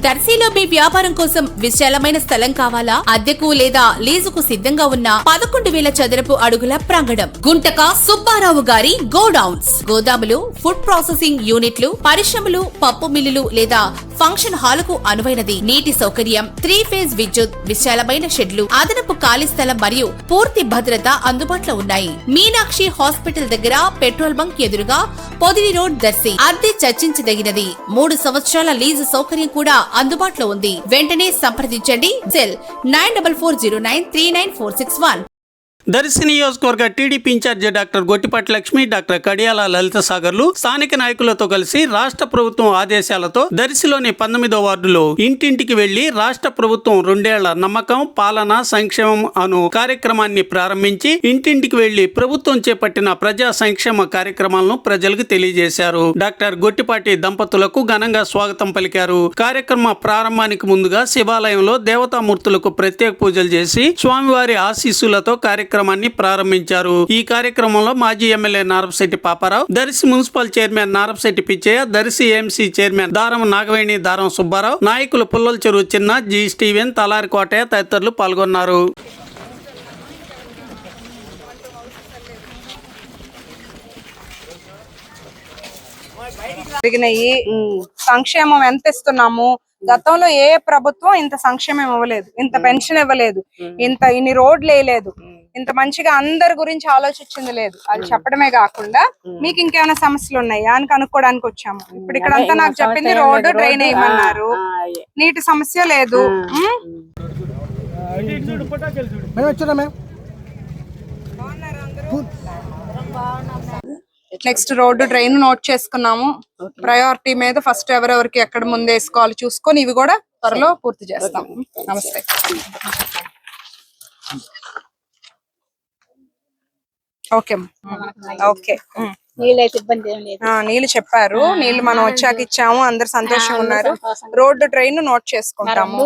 దర్శిలో మీ వ్యాపారం కోసం విశాలమైన స్థలం కావాలా? అద్దెకు లేదా లీజుకు సిద్ధంగా ఉన్న 11,000 చదరపు అడుగుల ప్రాంగణం. గుంటక సుబ్బారావు గారి గోడౌన్స్, గోదాములు, ఫుడ్ ప్రాసెసింగ్ యూనిట్లు, పరిశ్రమలు, పప్పు మిల్లులు లేదా ఫంక్షన్ హాలుకు అనువైనది. నీటి సౌకర్యం, 3 ఫేజ్ విద్యుత్, విశాలమైన షెడ్లు, అదనపు ఖాళీ స్థలం మరియు పూర్తి భద్రత అందుబాటులో ఉన్నాయి. మీనాక్షి హాస్పిటల్ దగ్గర పెట్రోల్ బంక్ ఎదురుగా పొదిలి రోడ్, దర్శి. అద్దె చర్చించదగినది. 3 సంవత్సరాల లీజు సౌకర్యం కూడా అందుబాటులో ఉంది. వెంటనే సంప్రదించండి. సెల్ 9440939461. దర్శి నియోజకవర్గ TDP in charge doctor Gottipati Lakshmi, doctor Kadiyala Lalitha సాగర్లు స్థానిక నాయకులతో కలిసి రాష్ట్ర ప్రభుత్వం ఆదేశాలతో దర్శిలోని 19వ వార్డులో ఇంటింటికి వెళ్లి రాష్ట్ర ప్రభుత్వం 2 ఏళ్ల నమ్మకం, పాలన, సంక్షేమం అను కార్యక్రమాన్ని ప్రారంభించి ఇంటింటికి వెళ్లి ప్రభుత్వం చేపట్టిన ప్రజా సంక్షేమ కార్యక్రమాలను ప్రజలకు తెలియజేశారు. డాక్టర్ గొట్టిపాటి దంపతులకు ఘనంగా స్వాగతం పలికారు. కార్యక్రమ ప్రారంభానికి ముందుగా శివాలయంలో దేవతామూర్తులకు ప్రత్యేక పూజలు చేసి స్వామివారి ఆశీస్సులతో కార్యక్రమాన్ని ప్రారంభించారు. ఈ కార్యక్రమంలో మాజీ MLA Narapashetti Paparao, Darsi municipal chairman Narapashetti Pichchaiah, Darsi AMC chairman Daram Nagaveni, దారం సుబ్బారావు, నాయకులు పుల్లల చెరువు చిన్న, జి స్టీవెన్, తలారి కోటయ్య తదితరులు పాల్గొన్నారు. సంక్షేమం ఎంత ఇస్తున్నాము? గతంలో ఏ ప్రభుత్వం ఇంత సంక్షేమం ఇవ్వలేదు, ఇంత పెన్షన్ ఇవ్వలేదు, ఇన్ని రోడ్లు వేయలేదు, ఇంత మంచిగా అందరి గురించి ఆలోచించింది లేదు. అది చెప్పడమే కాకుండా మీకు ఇంకేమైనా సమస్యలు ఉన్నాయా అని కనుక్కోడానికి వచ్చాము. ఇప్పుడు ఇక్కడ అంతా నాకు చెప్పింది రోడ్డు, డ్రైన్ వేయమన్నారు, నీటి సమస్య లేదు. నెక్స్ట్ రోడ్డు, డ్రైన్ నోట్ చేసుకున్నాము. ప్రయారిటీ మీద ఫస్ట్ ఎవరెవరికి ఎక్కడ ముందు వేసుకోవాలి చూసుకొని ఇవి కూడా త్వరలో పూర్తి చేస్తాం. నమస్తే. Okay okay. నీళ్ళు చెప్పారు, నీళ్ళు మనం వచ్చాక ఇచ్చాము, అందరు సంతోషంగా ఉన్నారు. రోడ్డు, డ్రైన్ నోట్ చేసుకుంటాము.